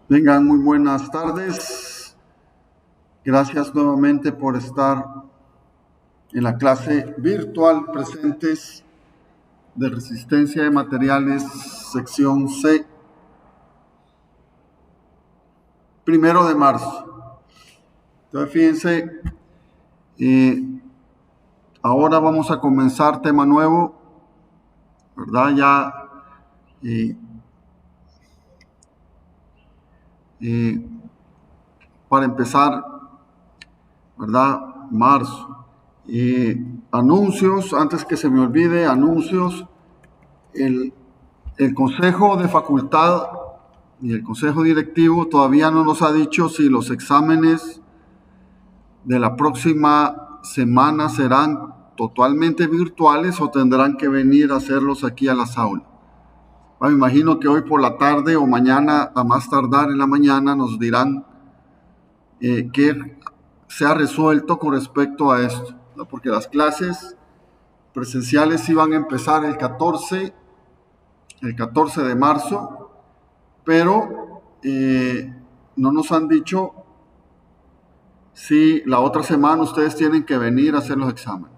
Vengan, muy buenas tardes. Gracias nuevamente por estar en la clase virtual presentes de resistencia de materiales, sección C, 1 de marzo. Entonces, fíjense, ahora vamos a comenzar tema nuevo, ¿verdad? Ya para empezar, ¿verdad? Marzo. Anuncios, antes que se me olvide, anuncios. El Consejo de Facultad y el Consejo Directivo todavía no nos ha dicho si los exámenes de la próxima semana serán totalmente virtuales o tendrán que venir a hacerlos aquí a las aulas. Me imagino que hoy por la tarde o mañana, a más tardar en la mañana, nos dirán qué se ha resuelto con respecto a esto, ¿no? Porque las clases presenciales iban a empezar el 14 de marzo, pero no nos han dicho si la otra semana ustedes tienen que venir a hacer los exámenes.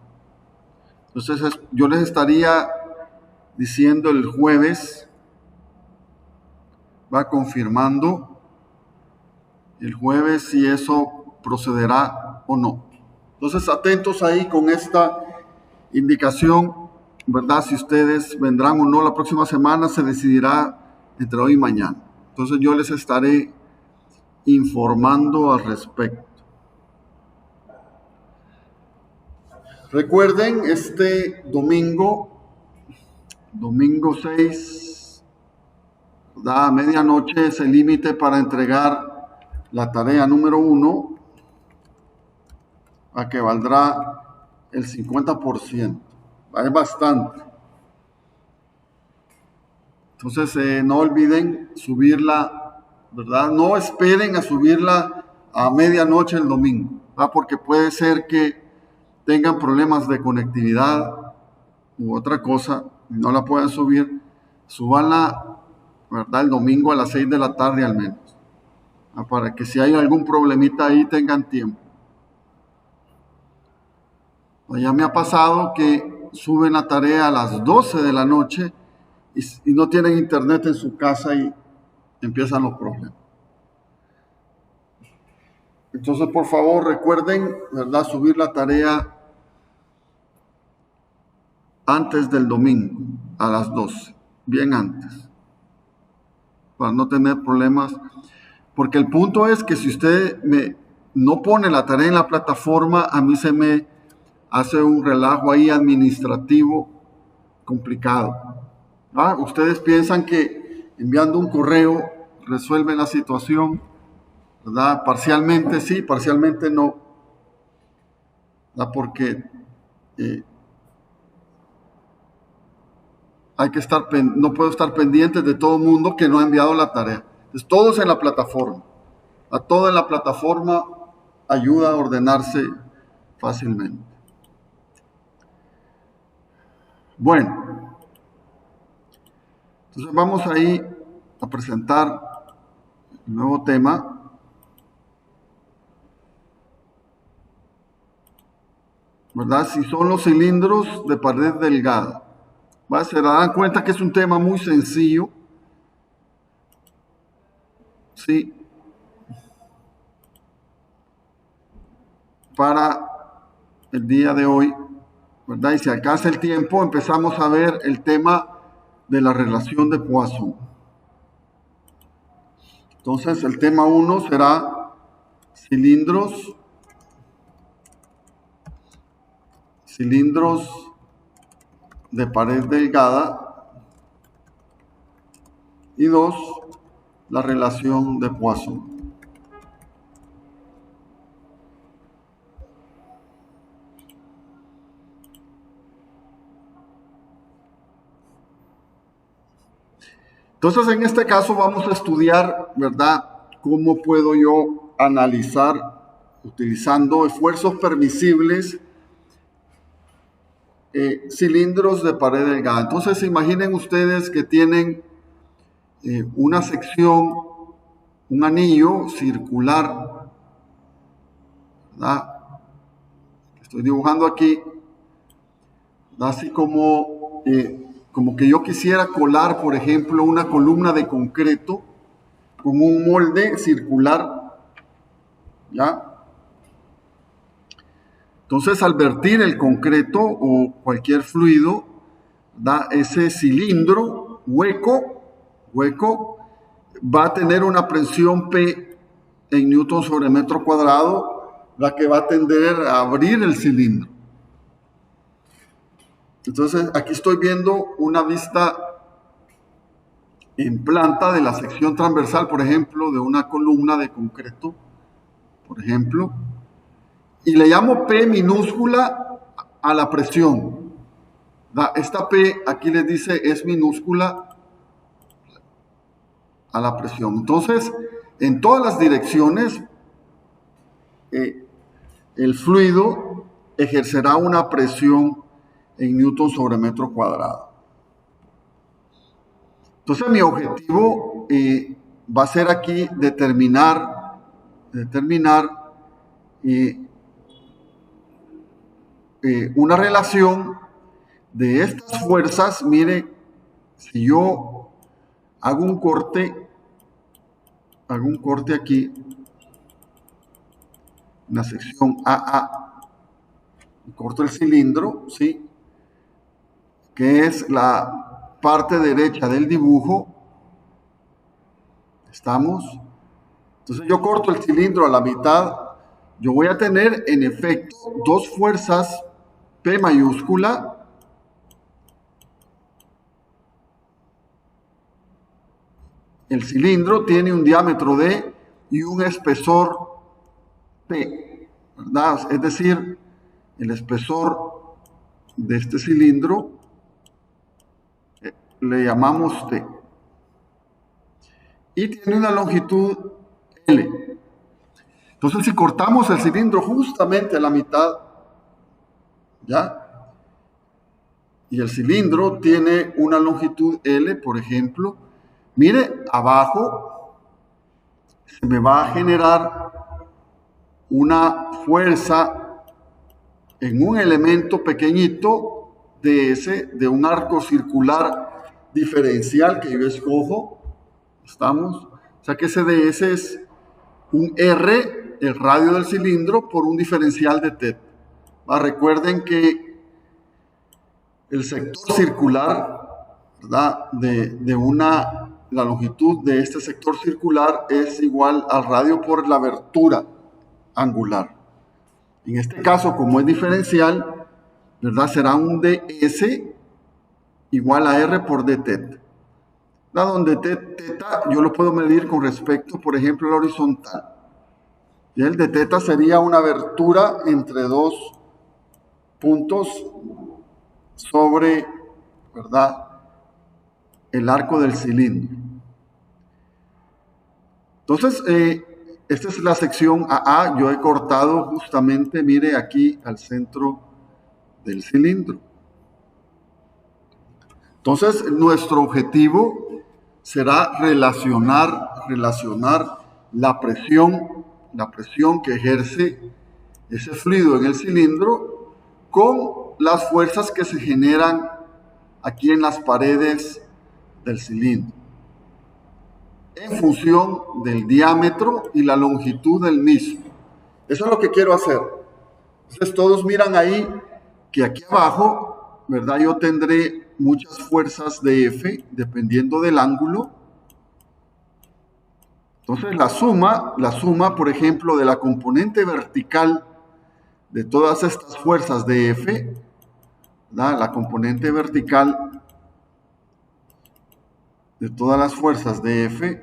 Entonces yo les estaría diciendo el jueves, va confirmando el jueves si eso procederá o no. Entonces atentos ahí con esta indicación, ¿verdad? Si ustedes vendrán o no la próxima semana se decidirá entre hoy y mañana. Entonces yo les estaré informando al respecto. Recuerden, este domingo 6, ¿verdad? A medianoche es el límite para entregar la tarea número 1, a que valdrá el 50%. Es bastante. Entonces no olviden subirla, ¿verdad? No esperen a subirla a medianoche el domingo, ¿verdad? Porque puede ser que tengan problemas de conectividad u otra cosa, no la puedan subir, súbanla, ¿verdad? El domingo a las 6 de la tarde al menos, ¿verdad? Para que si hay algún problemita ahí tengan tiempo. Ya me ha pasado que suben la tarea a las 12 de la noche y no tienen internet en su casa y empiezan los problemas. Entonces, por favor, recuerden, ¿verdad? Subir la tarea antes del domingo, a las 12, bien antes, para no tener problemas. Porque el punto es que si usted no pone la tarea en la plataforma, a mí se me hace un relajo ahí administrativo complicado. Ustedes piensan que enviando un correo resuelven la situación, ¿verdad? Parcialmente sí, parcialmente no, ¿verdad? Porque no puedo estar pendiente de todo el mundo que no ha enviado la tarea. Entonces, todos en la plataforma. A todo en la plataforma ayuda a ordenarse fácilmente. Bueno, entonces vamos ahí a presentar el nuevo tema. ¿Verdad? Si son los cilindros de pared delgada. Se darán cuenta que es un tema muy sencillo. Sí. Para el día de hoy, ¿verdad? Y si alcanza el tiempo, empezamos a ver el tema de la relación de Poisson. Entonces, el tema 1 será cilindros de pared delgada, y 2, la relación de Poisson. Entonces, en este caso vamos a estudiar, ¿verdad?, cómo puedo yo analizar, utilizando esfuerzos permisibles, cilindros de pared delgada. Entonces, imaginen ustedes que tienen una sección un anillo circular, ¿verdad? Estoy dibujando aquí, ¿verdad? Así como que yo quisiera colar, por ejemplo, una columna de concreto con un molde circular, ¿ya? Entonces, al vertir el concreto o cualquier fluido, da ese cilindro hueco, va a tener una presión P en newton sobre metro cuadrado, la que va a tender a abrir el cilindro. Entonces, aquí estoy viendo una vista en planta de la sección transversal, por ejemplo, de una columna de concreto, por ejemplo, y le llamo P minúscula a la presión. Esta P aquí les dice es minúscula a la presión. Entonces, en todas las direcciones, el fluido ejercerá una presión en newton sobre metro cuadrado. Entonces, mi objetivo va a ser aquí determinar una relación de estas fuerzas. Mire, si yo hago un corte aquí en la sección AA, corto el cilindro, ¿sí? Que es la parte derecha del dibujo. ¿Estamos? Entonces yo corto el cilindro a la mitad. Yo voy a tener en efecto dos fuerzas P mayúscula el cilindro tiene un diámetro D y un espesor P, ¿verdad? Es decir, el espesor de este cilindro le llamamos T. Y tiene una longitud L. Entonces, si cortamos el cilindro justamente a la mitad, ¿ya? Y el cilindro tiene una longitud L, por ejemplo, mire, abajo se me va a generar una fuerza en un elemento pequeñito de un arco circular diferencial que yo escojo. ¿Estamos? O sea que ese ds es un R, el radio del cilindro, por un diferencial de θ. Recuerden que el sector circular, ¿verdad? La longitud de este sector circular es igual al radio por la abertura angular. En este caso, como es diferencial, ¿verdad? Será un ds igual a R por dθ. Donde θ yo lo puedo medir con respecto, por ejemplo, a la horizontal. Y el de θ sería una abertura entre dos puntos sobre, ¿verdad?, el arco del cilindro. Entonces, esta es la sección AA. Yo he cortado justamente, mire, aquí al centro del cilindro. Entonces, nuestro objetivo será relacionar la presión que ejerce ese fluido en el cilindro con las fuerzas que se generan aquí en las paredes del cilindro, en función del diámetro y la longitud del mismo. Eso es lo que quiero hacer. Entonces todos miran ahí que aquí abajo, ¿verdad?, yo tendré muchas fuerzas de F dependiendo del ángulo. Entonces la suma, por ejemplo, de la componente vertical de todas estas fuerzas de F, ¿verdad?, la componente vertical de todas las fuerzas de F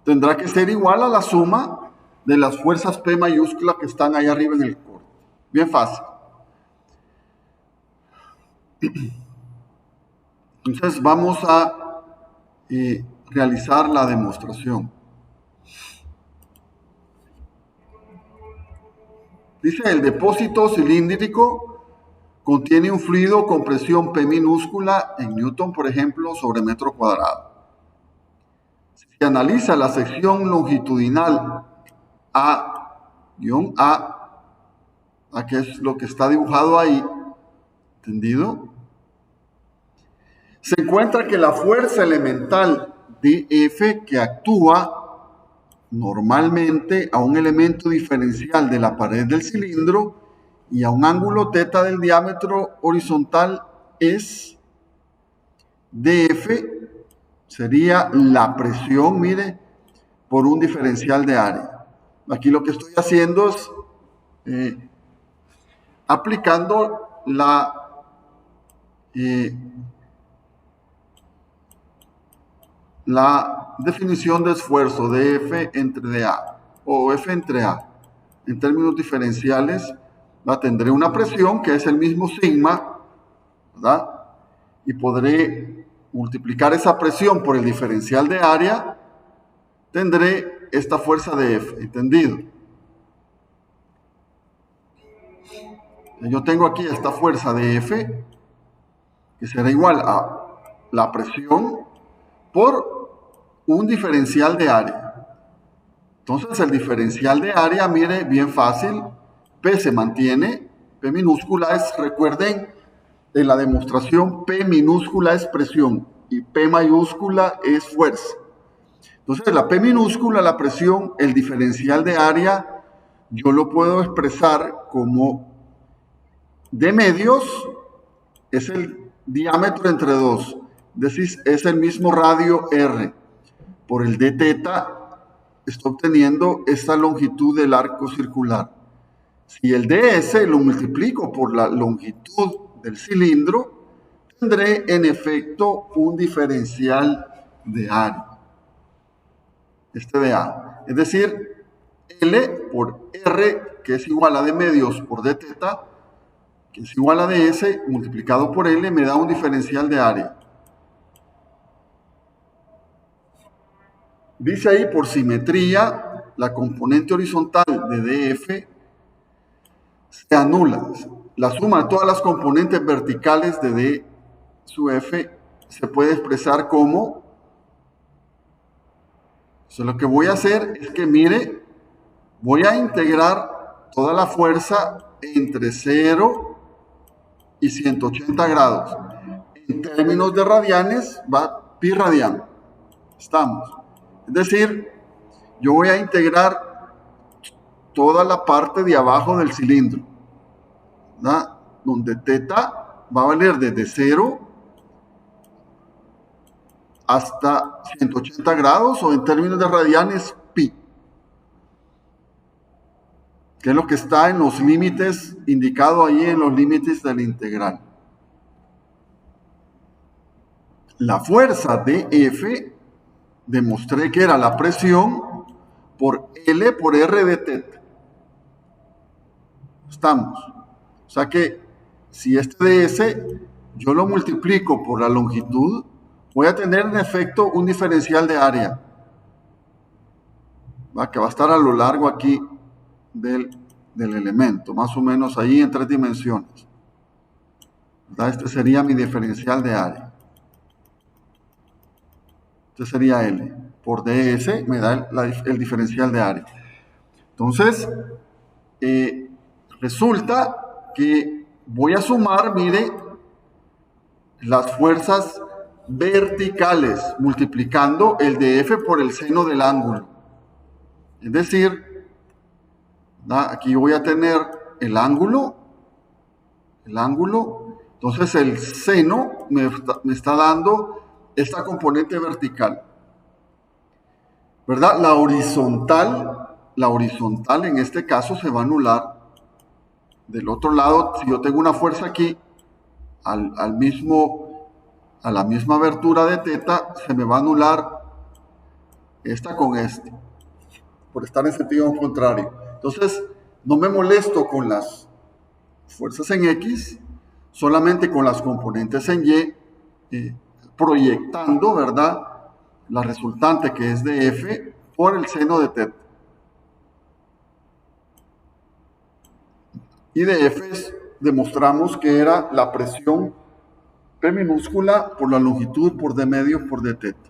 tendrá que ser igual a la suma de las fuerzas P mayúscula que están ahí arriba en el corte. Bien fácil. Entonces vamos a realizar la demostración. Dice: el depósito cilíndrico contiene un fluido con presión P minúscula en Newton, por ejemplo, sobre metro cuadrado. Si se analiza la sección longitudinal A, que es lo que está dibujado ahí, ¿entendido? Se encuentra que la fuerza elemental dF que actúa normalmente a un elemento diferencial de la pared del cilindro y a un ángulo θ del diámetro horizontal es dF, sería la presión, mire, por un diferencial de área. Aquí lo que estoy haciendo es aplicando la definición de esfuerzo de F entre dA o F entre A. En términos diferenciales, tendré una presión que es el mismo sigma, ¿verdad? Y podré multiplicar esa presión por el diferencial de área, tendré esta fuerza de F, ¿entendido? Yo tengo aquí esta fuerza de F, que será igual a la presión por un diferencial de área. Entonces el diferencial de área, mire, bien fácil, P se mantiene, P minúscula es, recuerden, en la demostración P minúscula es presión y P mayúscula es fuerza. Entonces la P minúscula, la presión, el diferencial de área, yo lo puedo expresar como D medios es el diámetro entre 2, es decir, es el mismo radio R. Por el d θ estoy obteniendo esta longitud del arco circular. Si el ds lo multiplico por la longitud del cilindro, tendré en efecto un diferencial de área, este de A. Es decir, L por R, que es igual a d medios por d θ, que es igual a ds multiplicado por L, me da un diferencial de área. Dice ahí, por simetría, la componente horizontal de dF se anula. La suma de todas las componentes verticales de D sub F se puede expresar como... Lo que voy a hacer es que, mire, voy a integrar toda la fuerza entre 0 y 180 grados. En términos de radianes, va pi radiano. Estamos. Es decir, yo voy a integrar toda la parte de abajo del cilindro, ¿verdad? Donde θ va a valer desde 0 hasta 180 grados, o en términos de radianes, pi, que es lo que está en los límites, indicado ahí en los límites del integral. La fuerza de F demostré que era la presión por L por R de θ. Estamos. O sea que si este ds yo lo multiplico por la longitud, voy a tener en efecto un diferencial de área, que va a estar a lo largo aquí del elemento, más o menos ahí en 3 dimensiones. Este sería mi diferencial de área. Este sería L. Por ds me da el diferencial de área. Entonces, resulta que voy a sumar, mire, las fuerzas verticales, multiplicando el dF por el seno del ángulo. Es decir, aquí voy a tener el ángulo, entonces el seno me está dando esta componente vertical, ¿verdad? La horizontal en este caso se va a anular. Del otro lado, si yo tengo una fuerza aquí, a la misma abertura de θ, se me va a anular esta con este, por estar en sentido contrario. Entonces, no me molesto con las fuerzas en X, solamente con las componentes en Y, proyectando, ¿verdad?, la resultante que es de F por el seno de θ. Y de F es demostramos que era la presión P minúscula por la longitud por D medio por D teta.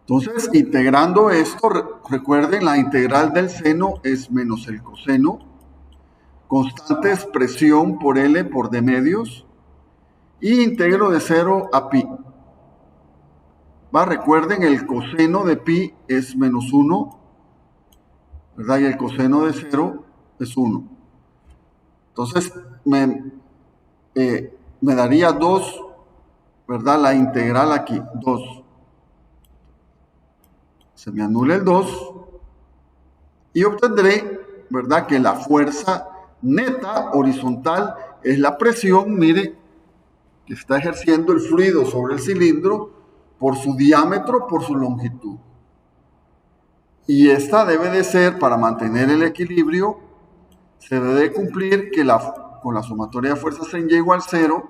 Entonces, integrando esto, recuerden, la integral del seno es menos el coseno, constante expresión por L por D medios, y integro de 0 a pi. Recuerden, el coseno de pi es menos 1, ¿verdad? Y el coseno de 0 es 1. Entonces, me daría 2, ¿verdad? La integral aquí, 2. Se me anula el 2 y obtendré, ¿verdad?, que la fuerza neta horizontal es la presión, mire, que está ejerciendo el fluido sobre el cilindro por su diámetro, por su longitud. Y esta debe de ser, para mantener el equilibrio, se debe cumplir que con la sumatoria de fuerzas en Y igual 0,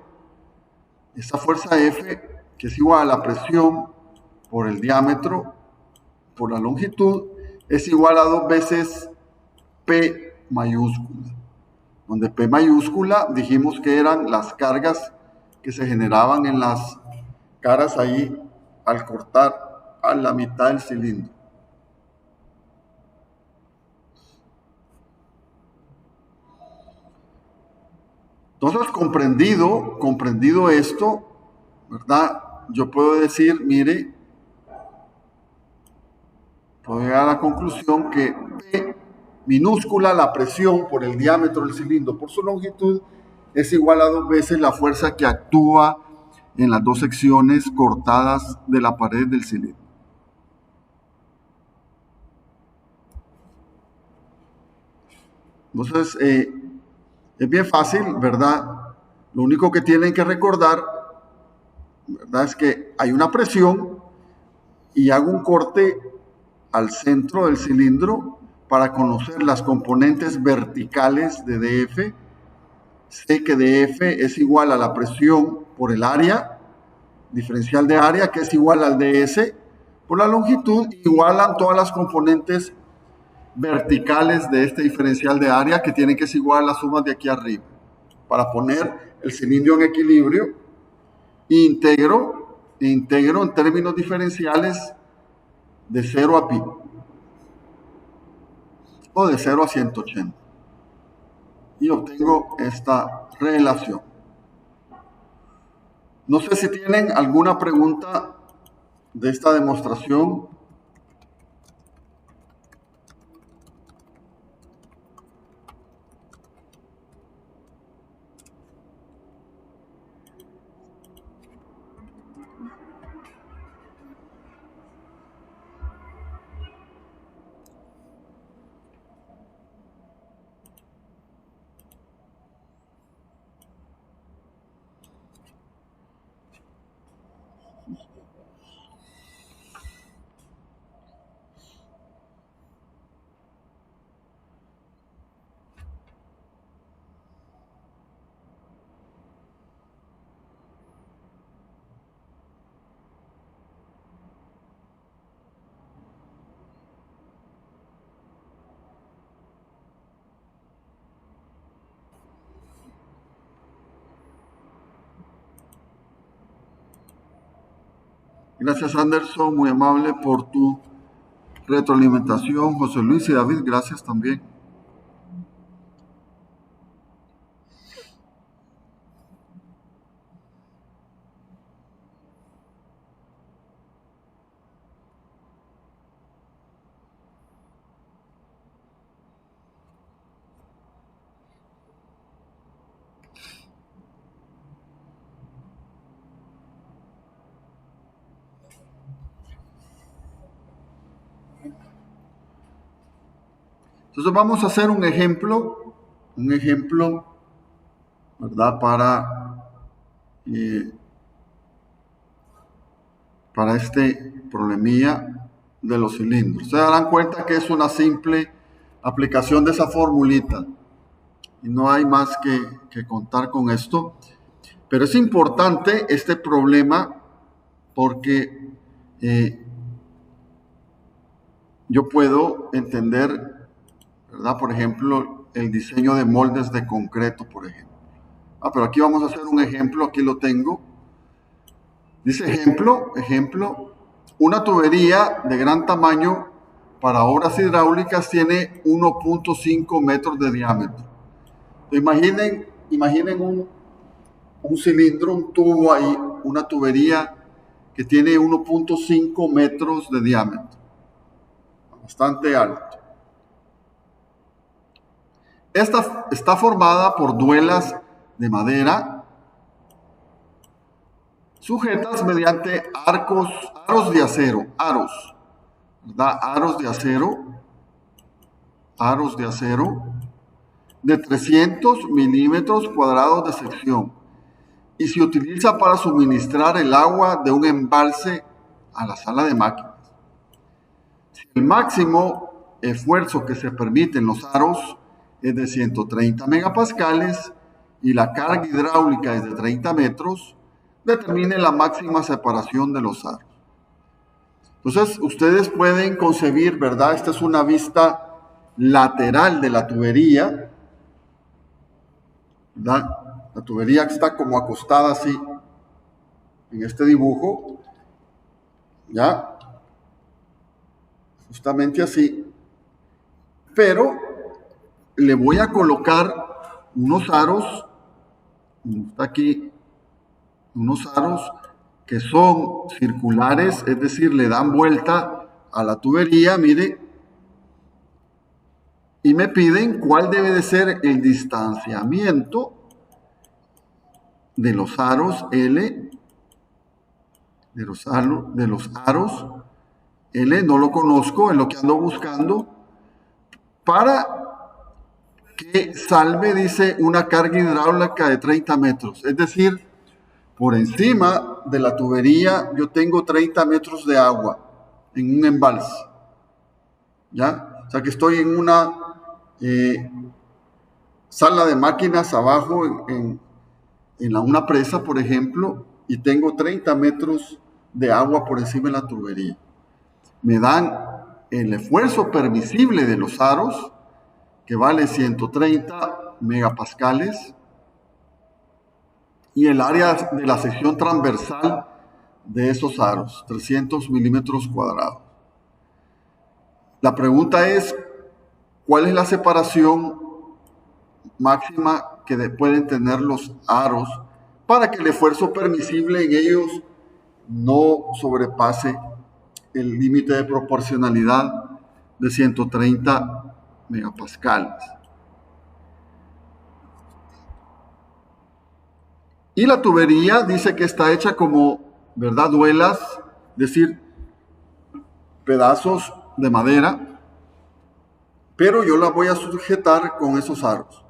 esta fuerza F, que es igual a la presión por el diámetro, por la longitud, es igual a 2 veces P mayúscula, donde P mayúscula dijimos que eran las cargas que se generaban en las caras ahí al cortar a la mitad del cilindro. Entonces, comprendido esto, ¿verdad? Yo puedo decir, mire, puedo llegar a la conclusión que P minúscula, la presión por el diámetro del cilindro por su longitud, es igual a 2 veces la fuerza que actúa en las dos secciones cortadas de la pared del cilindro. Entonces, es bien fácil, ¿verdad? Lo único que tienen que recordar, ¿verdad?, es que hay una presión y hago un corte al centro del cilindro para conocer las componentes verticales de DF. Sé que DF es igual a la presión por el área, diferencial de área, que es igual al DS por la longitud, igualan todas las componentes verticales de este diferencial de área, que tienen que ser igual a las sumas de aquí arriba. Para poner el cilindro en equilibrio, integro en términos diferenciales de 0 a pi, o de 0 a 180. Y obtengo esta relación. No sé si tienen alguna pregunta de esta demostración. Gracias, Anderson, muy amable por tu retroalimentación. José Luis y David, gracias también. Entonces vamos a hacer un ejemplo, ¿verdad? Para este problemilla de los cilindros. Se darán cuenta que es una simple aplicación de esa formulita y no hay más que contar con esto. Pero es importante este problema porque yo puedo entender, ¿verdad? Por ejemplo, el diseño de moldes de concreto, por ejemplo. Pero aquí vamos a hacer un ejemplo, aquí lo tengo. Dice ejemplo, una tubería de gran tamaño para obras hidráulicas tiene 1.5 metros de diámetro. Imaginen un cilindro, un tubo ahí, una tubería que tiene 1.5 metros de diámetro, bastante alto. Esta está formada por duelas de madera sujetas mediante aros de acero, ¿verdad? Aros de acero de 300 milímetros cuadrados de sección y se utiliza para suministrar el agua de un embalse a la sala de máquinas. Si el máximo esfuerzo que se permite en los aros es de 130 megapascales y la carga hidráulica es de 30 metros, determine la máxima separación de los aros. Entonces, ustedes pueden concebir, ¿verdad? Esta es una vista lateral de la tubería, ¿verdad? La tubería está como acostada así, en este dibujo, ¿ya? Justamente así. Pero le voy a colocar unos aros, está aquí, unos aros que son circulares, es decir, le dan vuelta a la tubería, mire, y me piden cuál debe de ser el distanciamiento de los aros L, de los aros L, no lo conozco, es lo que ando buscando, para que salve, dice, una carga hidráulica de 30 metros, es decir, por encima de la tubería yo tengo 30 metros de agua en un embalse, ¿ya? O sea que estoy en una sala de máquinas abajo en una presa, por ejemplo, y tengo 30 metros de agua por encima de la tubería. Me dan el esfuerzo permisible de los aros, que vale 130 megapascales, y el área de la sección transversal de esos aros, 300 milímetros cuadrados. La pregunta es, ¿cuál es la separación máxima que pueden tener los aros para que el esfuerzo permisible en ellos no sobrepase el límite de proporcionalidad de 130 megapascales? Y la tubería dice que está hecha como, ¿verdad? Duelas, es decir, pedazos de madera, pero yo la voy a sujetar con esos aros,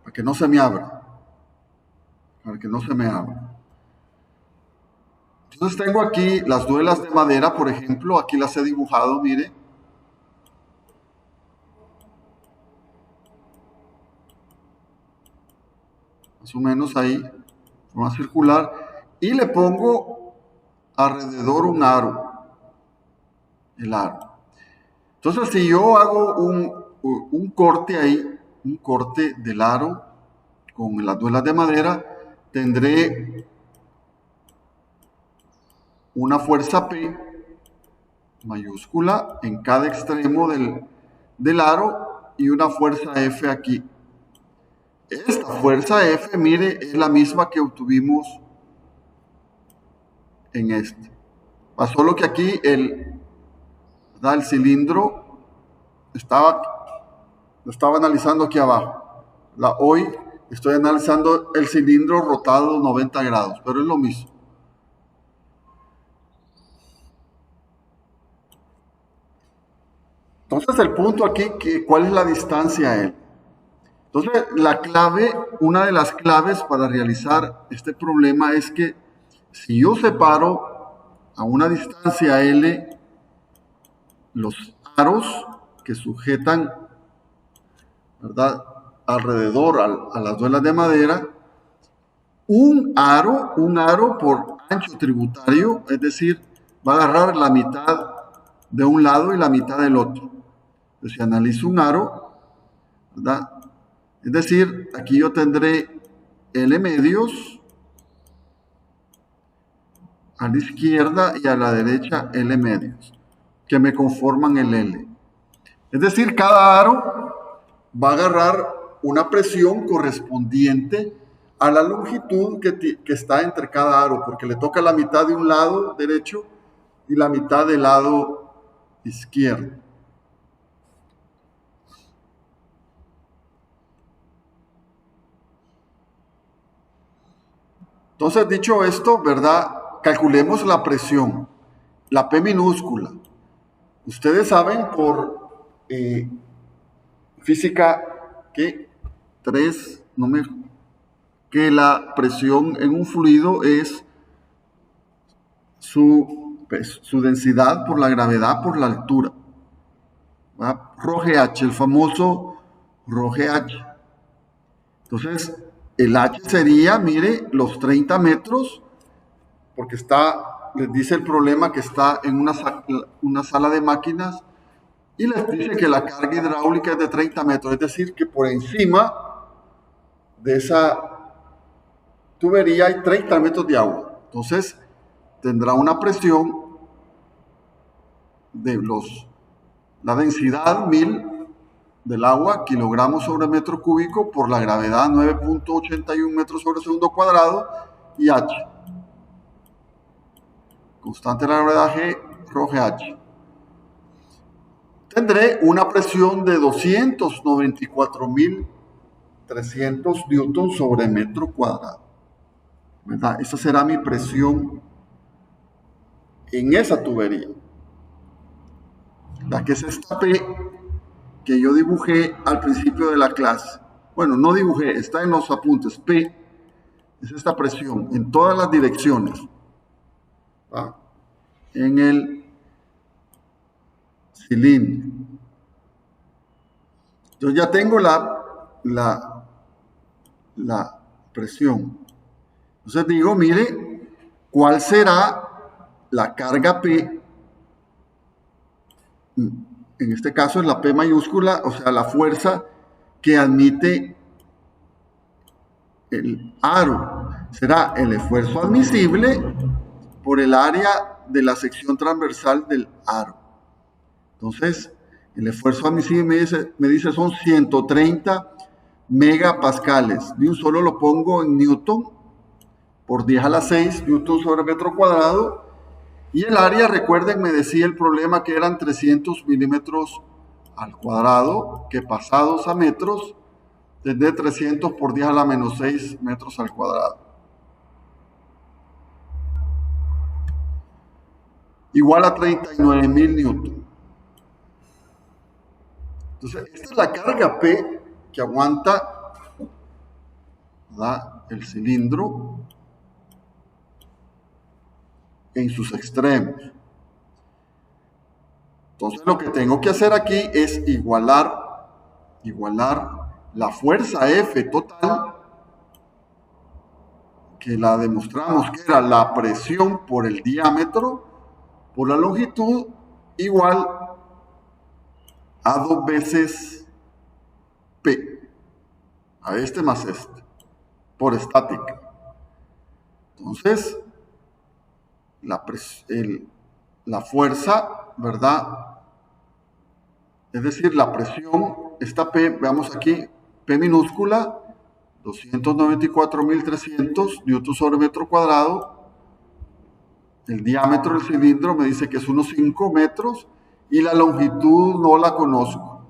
para que no se me abra, Entonces tengo aquí las duelas de madera, por ejemplo, aquí las he dibujado, mire. Más o menos ahí, forma circular, y le pongo alrededor un aro, el aro. Entonces, si yo hago un corte ahí, un corte del aro con las duelas de madera, tendré una fuerza P mayúscula en cada extremo del aro y una fuerza F aquí. Esta fuerza F, mire, es la misma que obtuvimos en este. Solo que aquí el cilindro lo estaba analizando aquí abajo. Hoy estoy analizando el cilindro rotado 90 grados, pero es lo mismo. Entonces el punto aquí, ¿cuál es la distancia a él? Entonces la clave, una de las claves para realizar este problema es que si yo separo a una distancia L los aros que sujetan, ¿verdad?, alrededor a las duelas de madera, un aro por ancho tributario, es decir, va a agarrar la mitad de un lado y la mitad del otro. Entonces, si analizo un aro, ¿verdad? Es decir, aquí yo tendré L medios a la izquierda y a la derecha L medios, que me conforman el L. Es decir, cada aro va a agarrar una presión correspondiente a la longitud que está entre cada aro, porque le toca la mitad de un lado derecho y la mitad del lado izquierdo. Entonces, dicho esto, ¿verdad? Calculemos la presión, la P minúscula. Ustedes saben por física que que la presión en un fluido es su densidad por la gravedad por la altura. Rho GH, el famoso Rho GH. Entonces, el H sería, mire, los 30 metros, porque les dice el problema que está en una sala de máquinas y les dice que la carga hidráulica es de 30 metros, es decir, que por encima de esa tubería hay 30 metros de agua. Entonces, tendrá una presión de la densidad 1000 del agua, kilogramos sobre metro cúbico, por la gravedad 9.81 metros sobre segundo cuadrado, y H. Constante de la gravedad G, Rho GH. Tendré una presión de 294.300 newtons sobre metro cuadrado. ¿Verdad? Esa será mi presión en esa tubería. La que es esta P que yo dibujé al principio de la clase. Bueno, no dibujé, está en los apuntes. P es esta presión en todas las direcciones. ¿Va? En el cilindro. Yo ya tengo la presión. Entonces digo, mire, ¿cuál será la carga P? En este caso es la P mayúscula, o sea, la fuerza que admite el aro. Será el esfuerzo admisible por el área de la sección transversal del aro. Entonces, el esfuerzo admisible me dice son 130 megapascales. De un solo lo pongo en newton por 10 a la 6 newton sobre metro cuadrado. Y el área, recuerden, me decía el problema que eran 300 milímetros al cuadrado, que pasados a metros, tendré 300 por 10 a la menos 6 metros al cuadrado. Igual a 39.000 newton. Entonces, esta es la carga P que aguanta, ¿verdad?, el cilindro en sus extremos. Entonces, lo que tengo que hacer aquí es igualar la fuerza F total, que la demostramos que era la presión por el diámetro, por la longitud, igual a 2 veces P, a este más este, por estática. Entonces, la fuerza, ¿verdad? Es decir, la presión, esta P, veamos aquí, P minúscula, 294.300 newton sobre metro cuadrado. El diámetro del cilindro me dice que es unos 5 metros y la longitud no la conozco,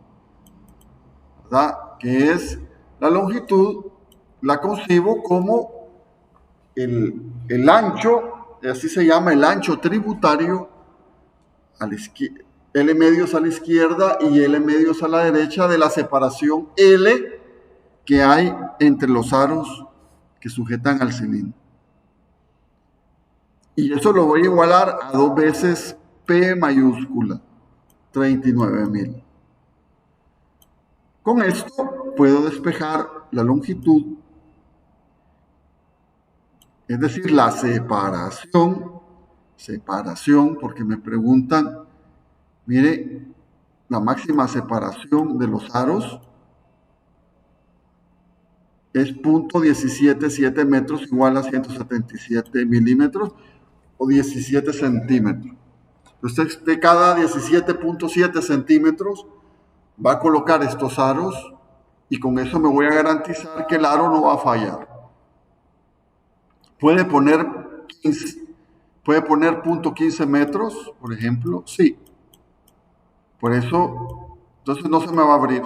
¿verdad? Que es la longitud, la concibo como el ancho, así se llama, el ancho tributario a la izquierda, L medios a la izquierda y L medios a la derecha de la separación L que hay entre los aros que sujetan al cilindro. Y eso lo voy a igualar a 2 veces P mayúscula, 39.000. Con esto puedo despejar la longitud, es decir, la separación, porque me preguntan, mire, la máxima separación de los aros es 0.177 metros igual a 177 milímetros o 17 centímetros. Entonces, de cada 17.7 centímetros va a colocar estos aros y con eso me voy a garantizar que el aro no va a fallar. Puede poner 15, puede poner 0.15 metros, por ejemplo, sí. Por eso, entonces no se me va a abrir.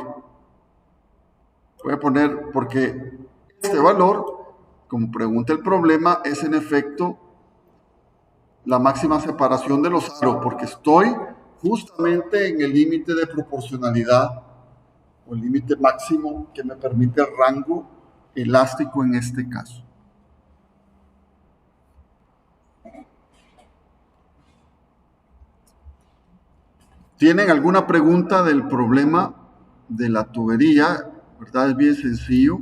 Voy a poner, porque este valor, como pregunta el problema, es en efecto la máxima separación de los aros, porque estoy justamente en el límite de proporcionalidad o el límite máximo que me permite el rango elástico en este caso. ¿Tienen alguna pregunta del problema de la tubería? ¿Verdad? Es bien sencillo.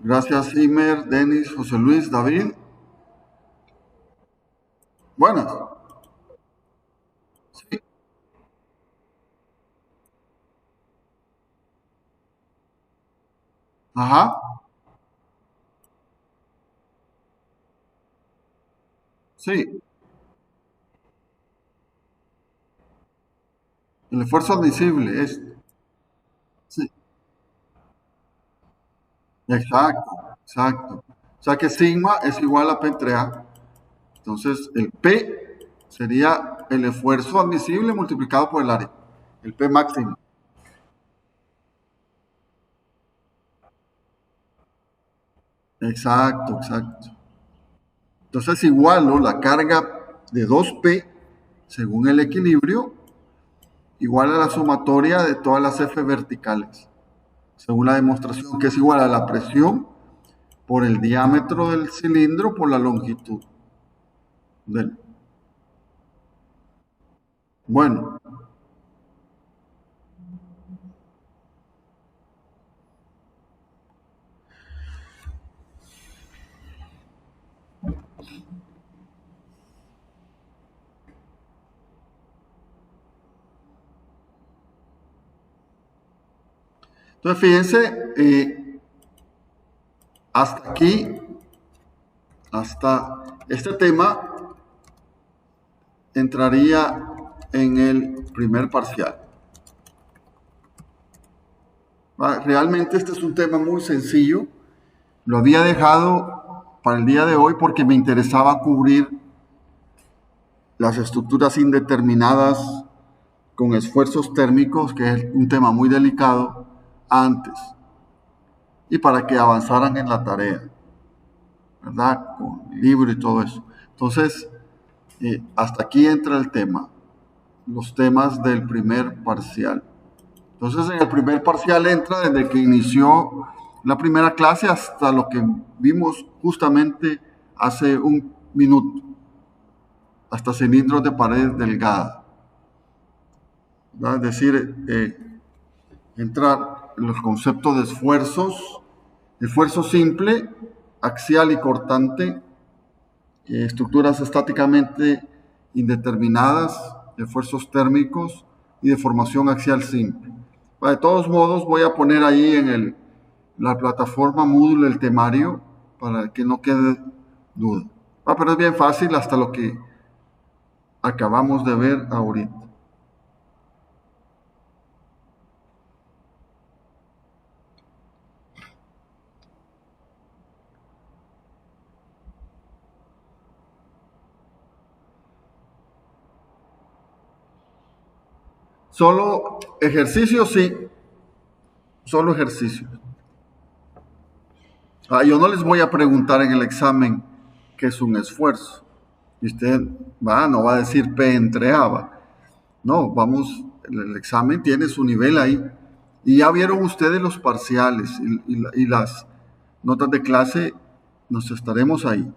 Gracias, Imer, Denis, José Luis, David. Buenas. Sí. Ajá. Sí. El esfuerzo admisible es. Sí. Exacto. Exacto. O sea que sigma es igual a P entre A. Entonces, el P sería el esfuerzo admisible multiplicado por el área. El P máximo. Exacto, exacto. Entonces, igualo la carga de 2P según el equilibrio, igual a la sumatoria de todas las F verticales, según la demostración, que es igual a la presión por el diámetro del cilindro por la longitud del. Bueno, entonces fíjense, hasta aquí, hasta este tema, entraría en el primer parcial. Realmente este es un tema muy sencillo. Lo había dejado para el día de hoy porque me interesaba cubrir las estructuras indeterminadas con esfuerzos térmicos, que es un tema muy delicado, antes, y para que avanzaran en la tarea, ¿verdad? Con el libro y todo eso. Entonces, hasta aquí entra el tema, los temas del primer parcial. Entonces, en el primer parcial entra desde que inició la primera clase hasta lo que vimos justamente hace un minuto, hasta cilindros de pared delgada. ¿Verdad? Es decir, entra los conceptos de esfuerzos, esfuerzo simple, axial y cortante, estructuras estáticamente indeterminadas, esfuerzos térmicos y de formación axial simple. De todos modos, voy a poner ahí en la plataforma Moodle el temario para que no quede duda. Pero es bien fácil hasta lo que acabamos de ver ahorita. Solo ejercicio, sí. Solo ejercicio. Yo no les voy a preguntar en el examen qué es un esfuerzo. Y usted no va a decir P entre A. No, vamos, el examen tiene su nivel ahí. Y ya vieron ustedes los parciales y las notas de clase, nos estaremos ahí.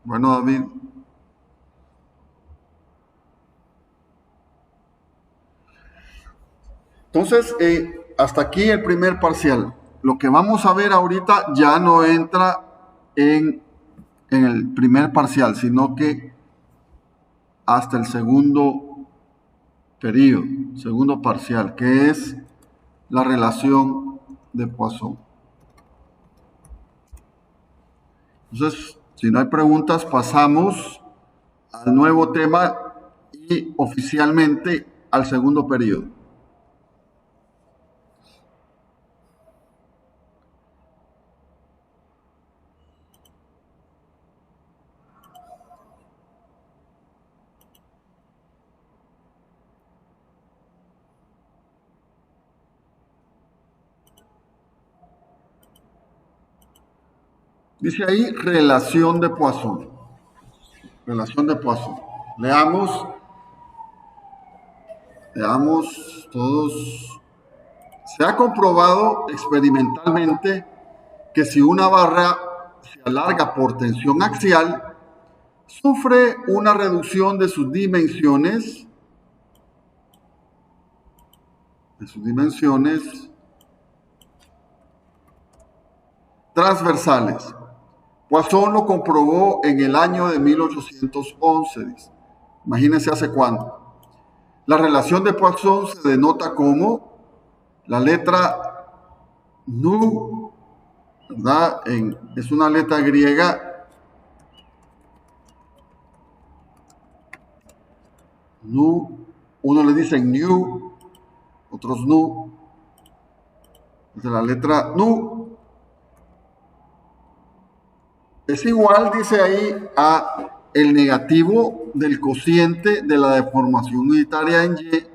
Bueno, David. Entonces, hasta aquí el primer parcial. Lo que vamos a ver ahorita ya no entra en el primer parcial, sino que hasta el segundo periodo, segundo parcial, que es la relación de Poisson. Entonces, si no hay preguntas, pasamos al nuevo tema y oficialmente al segundo periodo. Dice ahí relación de Poisson. Relación de Poisson. Leamos todos. Se ha comprobado experimentalmente que si una barra se alarga por tensión axial, sufre una reducción de sus dimensiones transversales. Poisson lo comprobó en el año de 1811. Imagínense hace cuánto. La relación de Poisson se denota como la letra nu, ¿verdad? Es una letra griega. Nu, uno le dicen new, otros nu. Es la letra nu. Es igual, dice ahí, a el negativo del cociente de la deformación unitaria en Y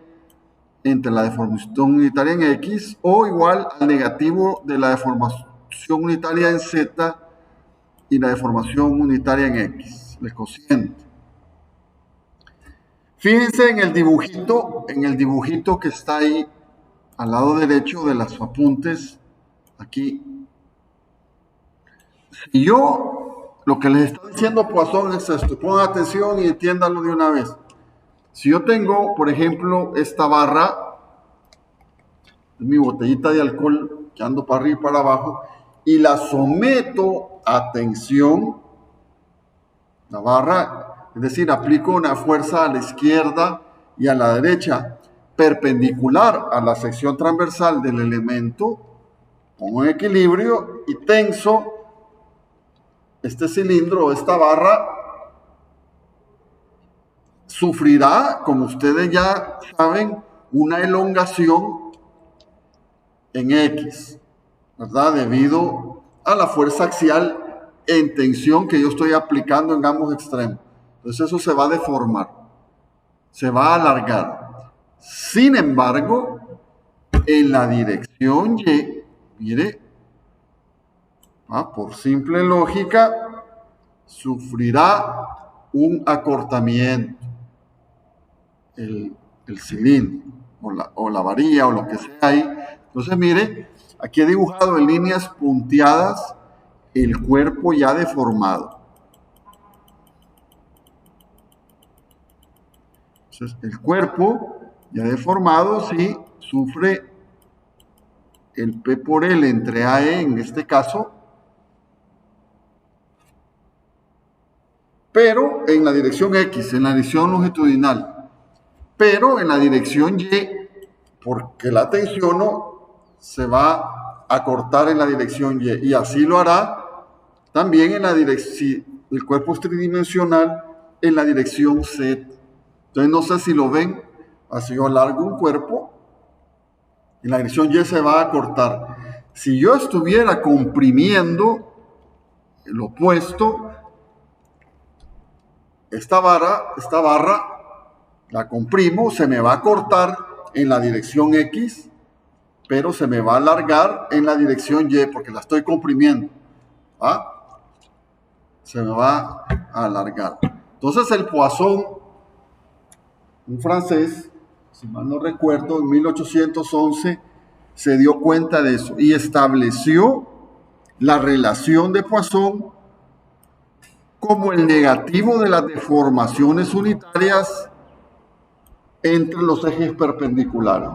entre la deformación unitaria en X, o igual al negativo de la deformación unitaria en Z y la deformación unitaria en X, el cociente. Fíjense en el dibujito que está ahí al lado derecho de los apuntes, aquí. Si yo, lo que les está diciendo Poisson es esto, pongan atención y entiéndanlo de una vez. Si yo tengo, por ejemplo, esta barra, mi botellita de alcohol que ando para arriba y para abajo, y la someto a tensión, la barra, es decir, aplico una fuerza a la izquierda y a la derecha, perpendicular a la sección transversal del elemento, pongo en equilibrio y tenso este cilindro o esta barra, sufrirá, como ustedes ya saben, una elongación en X, ¿verdad? Debido a la fuerza axial en tensión que yo estoy aplicando en ambos extremos. Entonces eso se va a deformar, se va a alargar. Sin embargo, en la dirección Y, mire, por simple lógica, sufrirá un acortamiento el cilindro o la varilla o lo que sea ahí. Entonces, mire, aquí he dibujado en líneas punteadas el cuerpo ya deformado. Entonces, el cuerpo ya deformado sí sufre el P por L entre AE en este caso, pero en la dirección X, en la dirección longitudinal, pero en la dirección Y, porque la tensiono, se va a cortar en la dirección Y, y así lo hará también en la dirección, si el cuerpo es tridimensional, en la dirección Z. Entonces no sé si lo ven, Así yo largo un cuerpo y la dirección Y se va a cortar. Si yo estuviera comprimiendo el opuesto, esta barra, la comprimo, se me va a cortar en la dirección X, pero se me va a alargar en la dirección Y porque la estoy comprimiendo. ¿Ah? Se me va a alargar. Entonces el Poisson, un francés, si mal no recuerdo, en 1811 se dio cuenta de eso y estableció la relación de Poisson como el negativo de las deformaciones unitarias entre los ejes perpendiculares.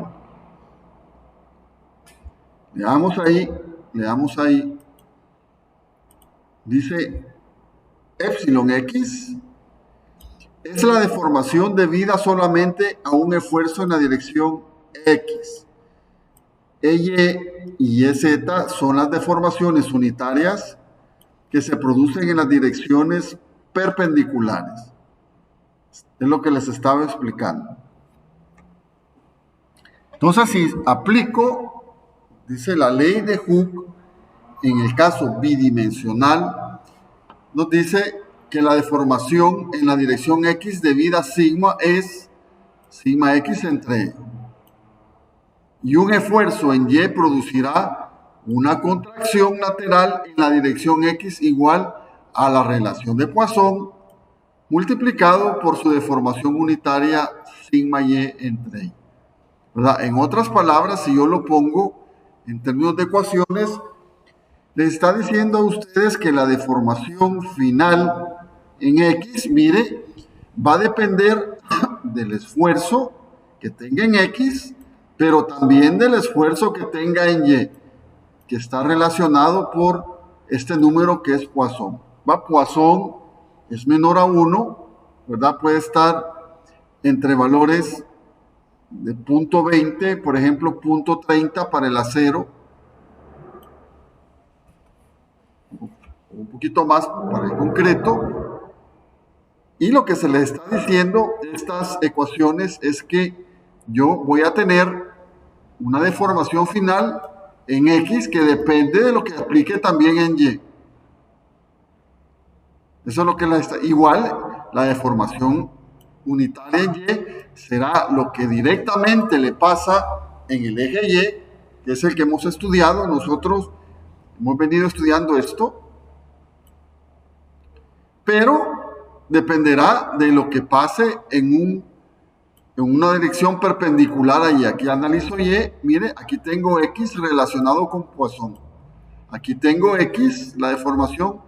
Leamos ahí. Dice, epsilon X es la deformación debida solamente a un esfuerzo en la dirección X. EY y EZ son las deformaciones unitarias que se producen en las direcciones perpendiculares. Es lo que les estaba explicando. Entonces, si aplico, dice la ley de Hooke, en el caso bidimensional, nos dice que la deformación en la dirección X debida a sigma es sigma X entre E. Y un esfuerzo en Y producirá una contracción lateral en la dirección X igual a la relación de Poisson multiplicado por su deformación unitaria sigma Y entre Y. ¿Verdad? En otras palabras, si yo lo pongo en términos de ecuaciones, les está diciendo a ustedes que la deformación final en X, mire, va a depender del esfuerzo que tenga en X, pero también del esfuerzo que tenga en Y, que está relacionado por este número que es Poisson. Poisson es menor a 1, ¿verdad? Puede estar entre valores de 0.20, por ejemplo, 0.30 para el acero, un poquito más para el concreto. Y lo que se les está diciendo de estas ecuaciones es que yo voy a tener una deformación final en X que depende de lo que aplique también en Y. Eso es lo que igual la deformación unitaria en Y será lo que directamente le pasa en el eje Y, que es el que hemos estudiado. Nosotros hemos venido estudiando esto, pero dependerá de lo que pase en una dirección perpendicular a Y. Aquí analizo Y, mire, aquí tengo X relacionado con Poisson. Aquí tengo X, la deformación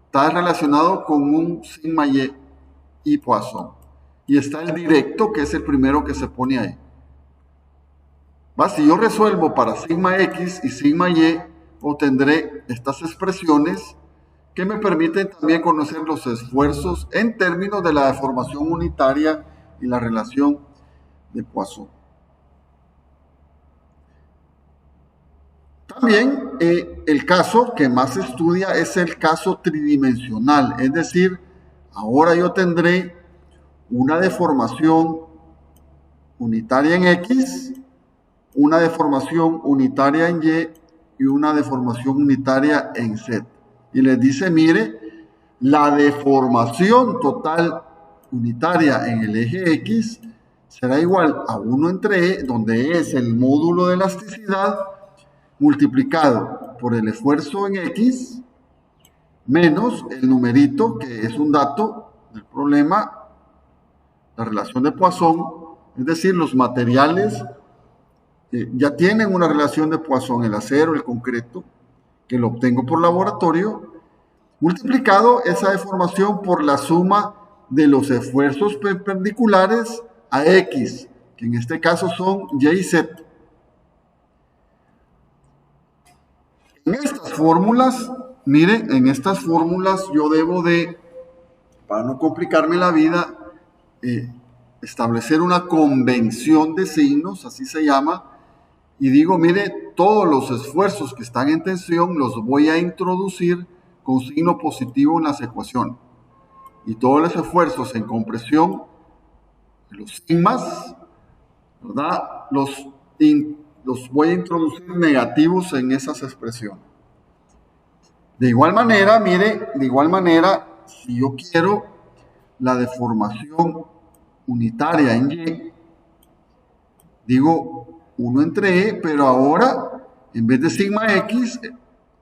está relacionado con un sigma y Poisson. Y está el directo, que es el primero que se pone ahí. Si yo resuelvo para sigma X y sigma Y, obtendré estas expresiones que me permiten también conocer los esfuerzos en términos de la deformación unitaria y la relación de Poisson. También el caso que más se estudia es el caso tridimensional, es decir, ahora yo tendré una deformación unitaria en X, una deformación unitaria en Y y una deformación unitaria en Z. Y les dice, mire, la deformación total unitaria en el eje X será igual a 1 entre E, donde E es el módulo de elasticidad, multiplicado por el esfuerzo en X, menos el numerito, que es un dato del problema, la relación de Poisson, es decir, los materiales ya tienen una relación de Poisson, el acero, el concreto, que lo obtengo por laboratorio, multiplicado esa deformación por la suma de los esfuerzos perpendiculares a X, que en este caso son Y y Z. En estas fórmulas, miren, en estas fórmulas yo debo de, para no complicarme la vida, establecer una convención de signos, así se llama, y digo, mire, todos los esfuerzos que están en tensión los voy a introducir con signo positivo en las ecuaciones. Y todos los esfuerzos en compresión, los sigmas, ¿verdad? Los voy a introducir negativos en esas expresiones. De igual manera, mire, si yo quiero la deformación unitaria en Y, digo 1 entre E, pero ahora, en vez de sigma X,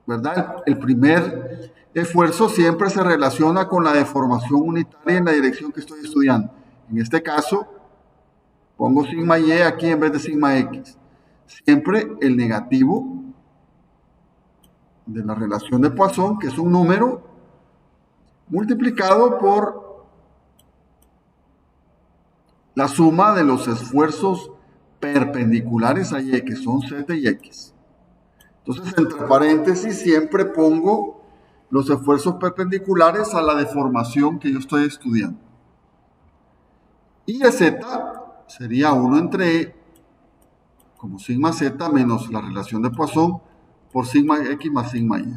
¿verdad? El primer esfuerzo siempre se relaciona con la deformación unitaria en la dirección que estoy estudiando. En este caso, pongo sigma Y aquí en vez de sigma X. Siempre el negativo de la relación de Poisson, que es un número, multiplicado por la suma de los esfuerzos perpendiculares a Y, que son Z y X. Entonces, entre paréntesis, siempre pongo los esfuerzos perpendiculares a la deformación que yo estoy estudiando. Y de Z sería 1 entre E, como sigma Z menos la relación de Poisson por sigma X más sigma Y.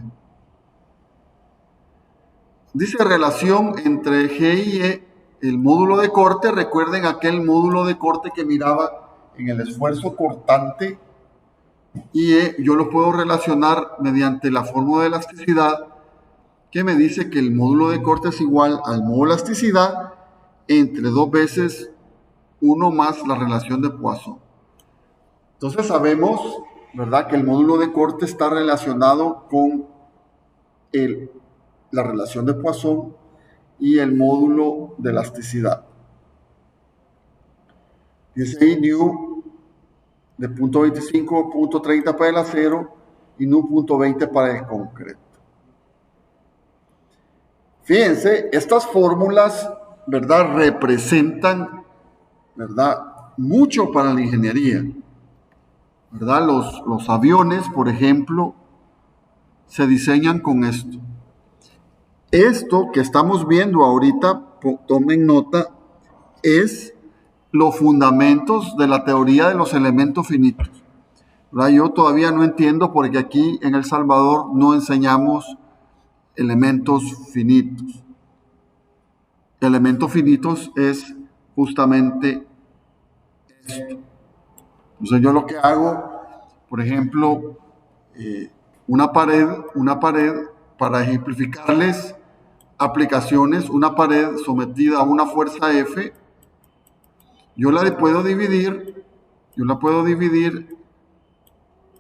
Dice relación entre G y E, el módulo de corte. Recuerden aquel módulo de corte que miraba en el esfuerzo cortante, y yo lo puedo relacionar mediante la fórmula de elasticidad, que me dice que el módulo de corte es igual al módulo de elasticidad entre 2 veces 1 más la relación de Poisson. Entonces sabemos, ¿verdad?, que el módulo de corte está relacionado con la relación de Poisson y el módulo de elasticidad. Dice ahí nu de 0.25, 0.30 para el acero y nu 0.20 para el concreto. Fíjense, estas fórmulas, ¿verdad?, representan, ¿verdad?, mucho para la ingeniería, ¿verdad? Los aviones, por ejemplo, se diseñan con esto. Esto que estamos viendo ahorita, tomen nota, es los fundamentos de la teoría de los elementos finitos, ¿verdad? Yo todavía no entiendo porque aquí en El Salvador no enseñamos elementos finitos. Elementos finitos es justamente esto. Entonces yo lo que hago, por ejemplo, una pared, para ejemplificarles aplicaciones, una pared sometida a una fuerza F, yo la puedo dividir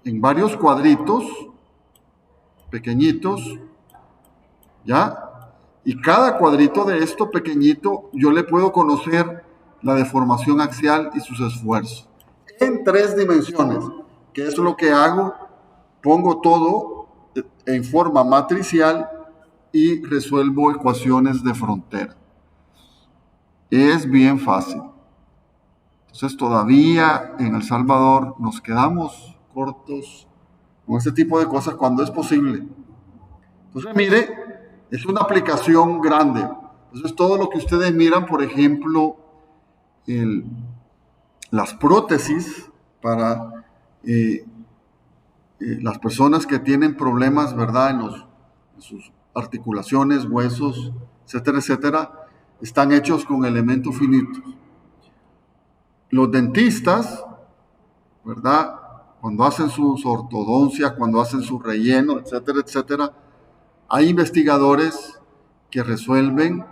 en varios cuadritos pequeñitos, ¿ya? Y cada cuadrito de esto pequeñito, yo le puedo conocer la deformación axial y sus esfuerzos en 3 dimensiones, que es lo que hago. Pongo todo en forma matricial y resuelvo ecuaciones de frontera. Es bien fácil. Entonces todavía en El Salvador nos quedamos cortos con este tipo de cosas cuando es posible. Entonces mire, es una aplicación grande. Entonces todo lo que ustedes miran, por ejemplo, las prótesis para las personas que tienen problemas, ¿verdad?, en sus articulaciones, huesos, etcétera, etcétera, están hechos con elementos finitos. Los dentistas, ¿verdad?, cuando hacen sus ortodoncias, cuando hacen su relleno, etcétera, etcétera, hay investigadores que resuelven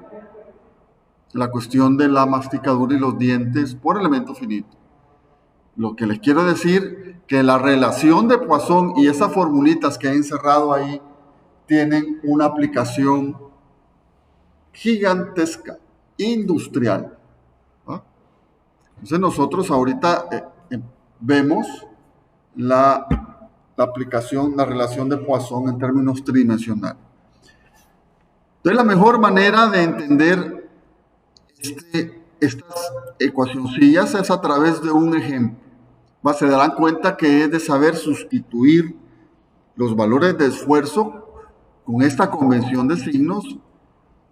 la cuestión de la masticadura y los dientes por elementos finitos. Lo que les quiero decir, que la relación de Poisson y esas formulitas que he encerrado ahí tienen una aplicación gigantesca, industrial, ¿no? Entonces nosotros ahorita vemos la aplicación, la relación de Poisson en términos tridimensionales. Entonces la mejor manera de entender estas ecuacioncillas es a través de un ejemplo. Se darán cuenta que es de saber sustituir los valores de esfuerzo con esta convención de signos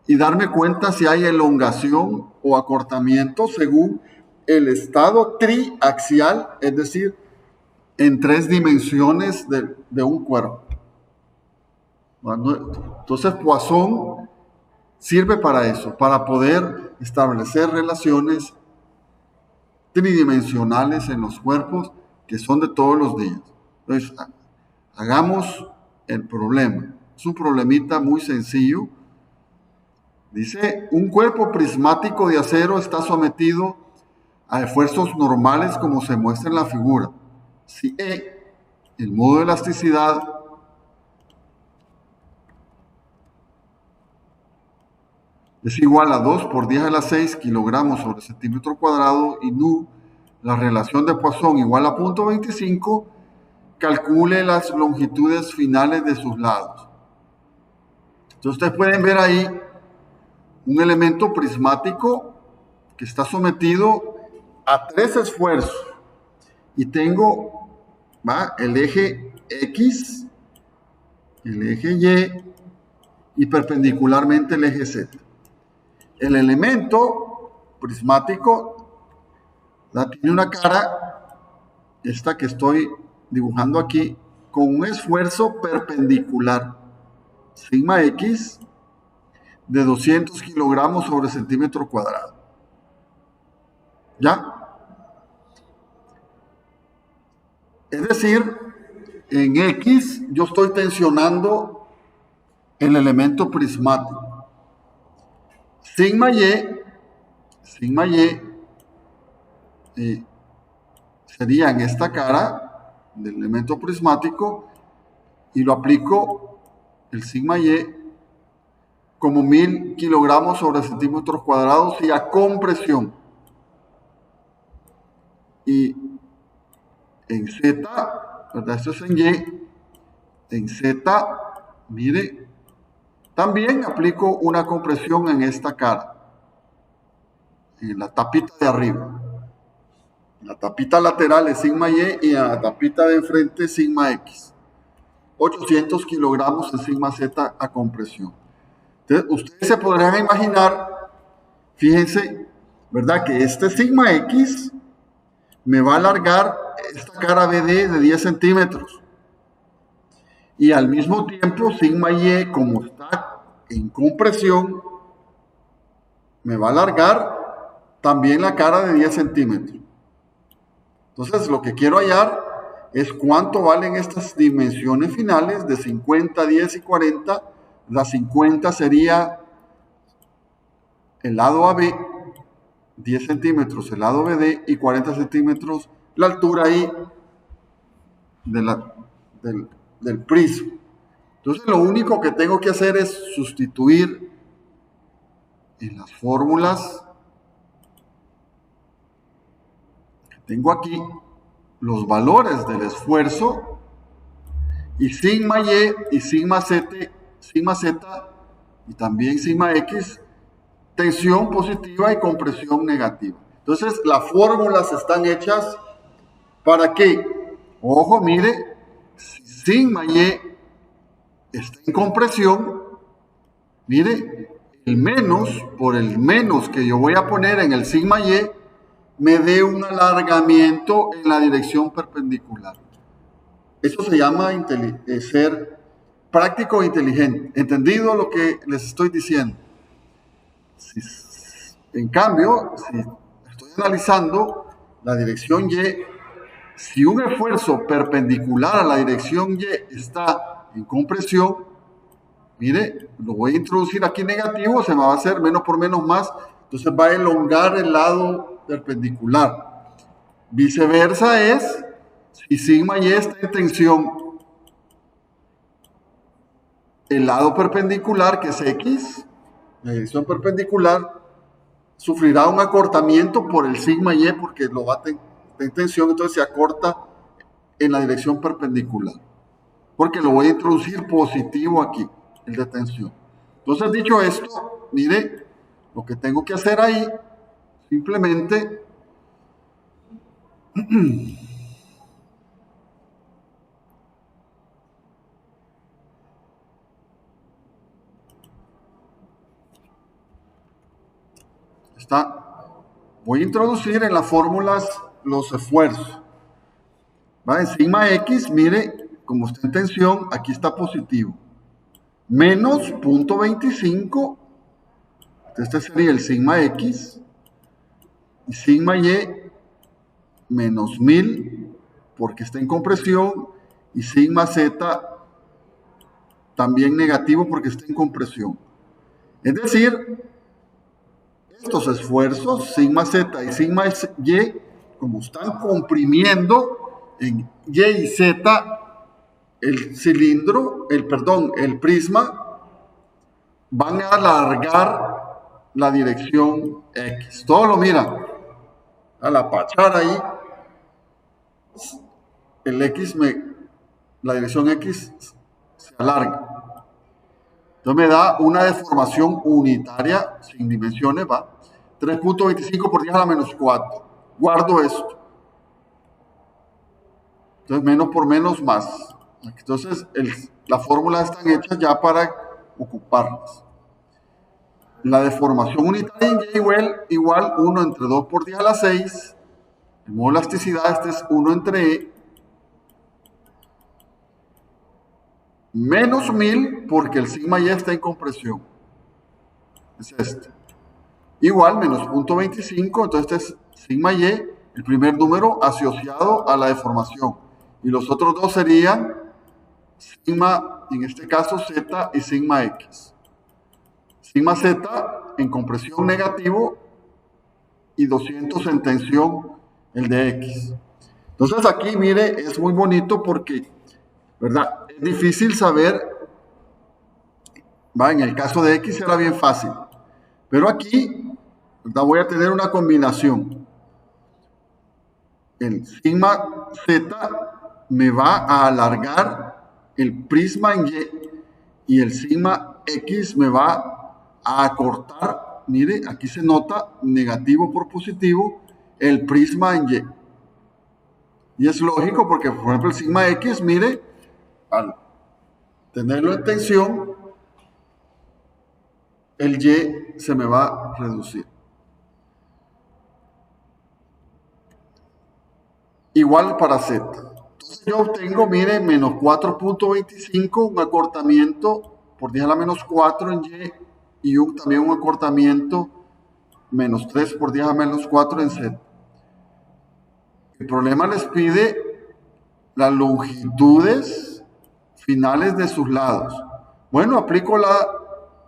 y darme cuenta si hay elongación o acortamiento según el estado triaxial, es decir, en 3 dimensiones de un cuerpo. Entonces Poisson sirve para eso, para poder establecer relaciones tridimensionales en los cuerpos que son de todos los días. Entonces, hagamos el problema. Es un problemita muy sencillo. Dice, un cuerpo prismático de acero está sometido a esfuerzos normales como se muestra en la figura. Si E, el modo de elasticidad, es igual a 2 por 10 a la 6 kilogramos sobre centímetro cuadrado y nu, la relación de Poisson igual a 0.25, calcule las longitudes finales de sus lados. Entonces ustedes pueden ver ahí un elemento prismático que está sometido a 3 esfuerzos. Y tengo el eje X, el eje Y perpendicularmente el eje Z. El elemento prismático tiene una cara, esta que estoy dibujando aquí, con un esfuerzo perpendicular, sigma X, de 200 kilogramos sobre centímetro cuadrado. ¿Ya? Es decir, en X yo estoy tensionando el elemento prismático. Sigma Y sería en esta cara del elemento prismático y lo aplico el sigma Y como 1000 kilogramos sobre centímetros cuadrados y a compresión. Y en Z, ¿verdad? Esto es en Y. En Z, mire, también aplico una compresión en esta cara, en la tapita de arriba. En la tapita lateral es sigma Y y en la tapita de enfrente sigma X. 800 kilogramos en sigma Z a compresión. Entonces, ustedes se podrán imaginar, fíjense, ¿verdad? Que este sigma X me va a alargar esta cara BD de 10 centímetros. Y al mismo tiempo, sigma Y, como está en compresión, me va a alargar también la cara de 10 centímetros. Entonces, lo que quiero hallar es cuánto valen estas dimensiones finales de 50, 10 y 40. La 50 sería el lado AB, 10 centímetros el lado BD y 40 centímetros la altura ahí del prisma. Entonces, lo único que tengo que hacer es sustituir en las fórmulas que tengo aquí los valores del esfuerzo y sigma Y y sigma Z y también sigma X, tensión positiva y compresión negativa. Entonces, las fórmulas están hechas para que, ojo, mire, si sigma Y está en compresión, mire, el menos por el menos que yo voy a poner en el sigma Y me dé un alargamiento en la dirección perpendicular. Eso se llama ser práctico e inteligente. ¿Entendido lo que les estoy diciendo? En cambio, si estoy analizando la dirección Y, si un esfuerzo perpendicular a la dirección Y está en compresión, mire, lo voy a introducir aquí negativo, se me va a hacer menos por menos más, entonces va a elongar el lado perpendicular. Viceversa es, si sigma Y está en tensión, el lado perpendicular, que es X, la dirección perpendicular, sufrirá un acortamiento por el sigma Y porque lo va en tensión, entonces se acorta en la dirección perpendicular. Porque lo voy a introducir positivo aquí, el de tensión. Entonces, dicho esto, mire, lo que tengo que hacer ahí, simplemente voy a introducir en las fórmulas los esfuerzos. En sigma X, mire, como está en tensión, aquí está positivo. Menos 0.25, este sería el sigma X, y sigma Y menos 1000 porque está en compresión, y sigma z también negativo porque está en compresión. Es decir, estos esfuerzos, sigma z y sigma y, como están comprimiendo en y y z el cilindro, el prisma, van a alargar la dirección X. Todo lo mira. Al apachar ahí, el X la dirección X se alarga. Entonces me da una deformación unitaria sin dimensiones, ¿va? 3.25 por 10 a la menos 4. Guardo esto. Entonces menos por menos más. Entonces las fórmulas están hechas ya para ocuparlas. La deformación unitaria en Y igual 1 entre 2 por 10 a la 6. El modo de elasticidad este es 1 entre E. Menos 1000 porque el sigma y está en compresión. Es este. Igual menos 0.25, entonces este es sigma y, el primer número asociado a la deformación. Y los otros dos serían sigma, en este caso z, y sigma x. Sigma z en compresión negativo y 200 en tensión el de x. Entonces aquí, mire, es muy bonito porque, ¿verdad? Es difícil saber, ¿va? En el caso de x era bien fácil. Pero aquí, ¿verdad? Voy a tener una combinación. El sigma z me va a alargar el prisma en y el sigma x me va a acortar. Mire, aquí se nota negativo por positivo el prisma en y. Y es lógico porque, por ejemplo, el sigma x, mire, al tenerlo en tensión, el y se me va a reducir. Igual para z. Entonces yo obtengo, mire, menos 4.25, un acortamiento por 10 a la menos 4 en y también un acortamiento menos 3 por 10 a menos 4 en z. El problema les pide las longitudes finales de sus lados. Bueno, aplico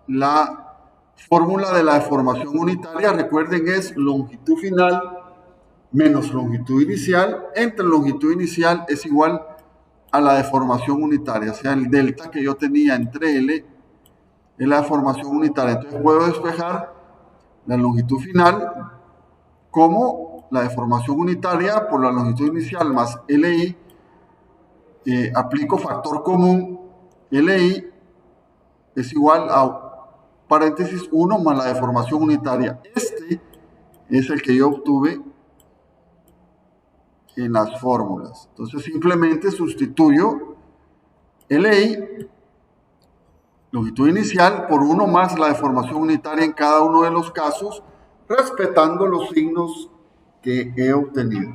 la fórmula de la deformación unitaria. Recuerden, es longitud final menos longitud inicial, entre longitud inicial es igual a la deformación unitaria, o sea, el delta que yo tenía entre L es la deformación unitaria. Entonces puedo despejar la longitud final como la deformación unitaria por la longitud inicial más LI. Aplico factor común, LI es igual a paréntesis 1 más la deformación unitaria. Este es el que yo obtuve en las fórmulas. Entonces simplemente sustituyo LI, longitud inicial, por 1 más la deformación unitaria en cada uno de los casos, respetando los signos que he obtenido.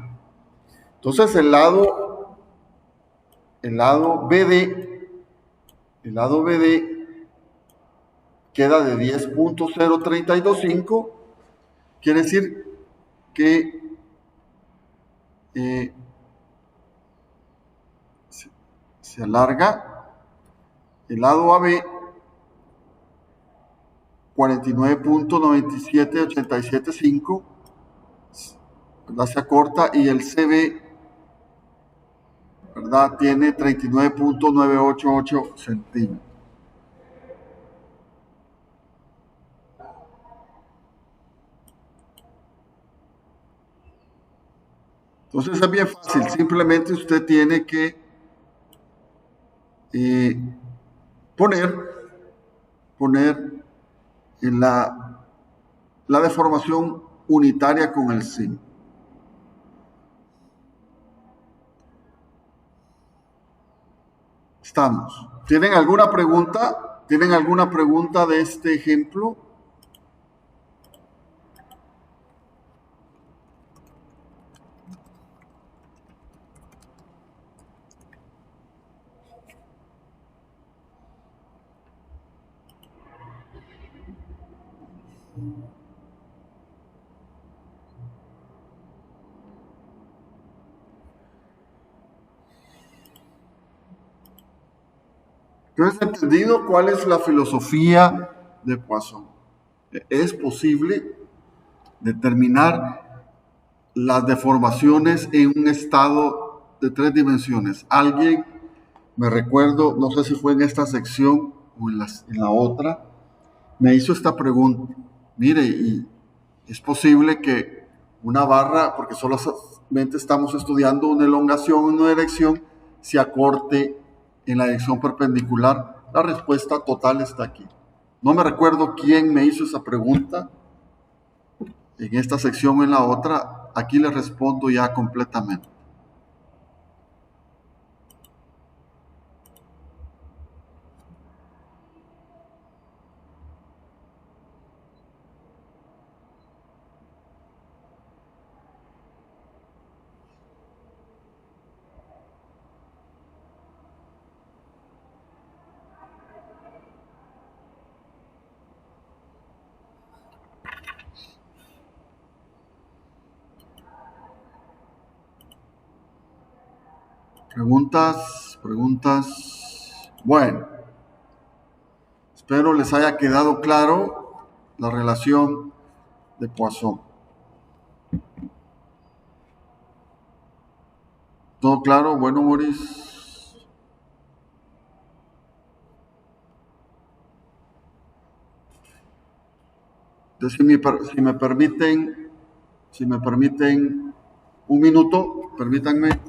Entonces el lado BD queda de 10.0325, quiere decir que se alarga el lado AB 49.97875, ¿verdad? Se acorta, y el CB, ¿verdad? Tiene 39.988 centímetros. Entonces es bien fácil, simplemente usted tiene que poner en la deformación unitaria con el signo. Estamos. ¿Tienen alguna pregunta? ¿Tienen alguna pregunta de este ejemplo? Entonces, entendido cuál es la filosofía de Poisson, es posible determinar las deformaciones en un estado de 3 dimensiones. Alguien, me recuerdo, no sé si fue en esta sección o en la otra, me hizo esta pregunta. Mire, y es posible que una barra, porque solamente estamos estudiando una elongación, una dirección, se acorte en la dirección perpendicular. La respuesta total está aquí. No me recuerdo quién me hizo esa pregunta en esta sección o en la otra. Aquí le respondo ya completamente. Preguntas, preguntas. Bueno, espero les haya quedado claro la relación de Poisson. ¿Todo claro? Bueno, Maurice. Entonces, si me permiten un minuto, permítanme.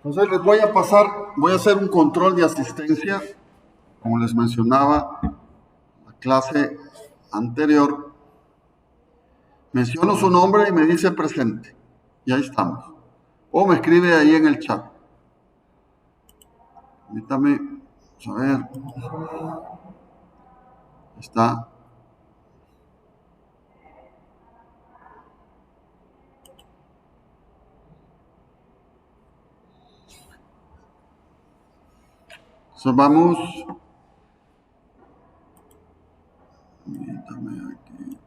Entonces les voy a pasar, voy a hacer un control de asistencia, como les mencionaba la clase anterior. Menciono su nombre y me dice presente. Y ahí estamos. O me escribe ahí en el chat. Permítame, vamos a ver. Está. Entonces vamos. Permítame aquí.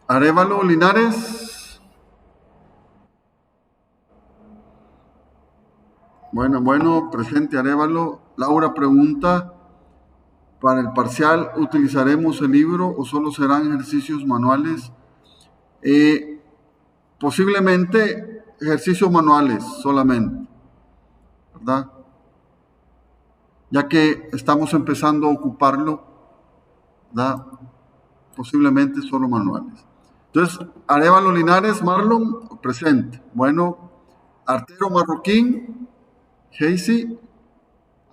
Arévalo Linares. Bueno, presente Arévalo. Laura pregunta, ¿para el parcial utilizaremos el libro o solo serán ejercicios manuales? Posiblemente ejercicios manuales solamente, ¿verdad? Ya que estamos empezando a ocuparlo, ¿verdad? Posiblemente solo manuales. Entonces, Arévalo Linares, Marlon, presente. Bueno, Artero Marroquín, Heisy,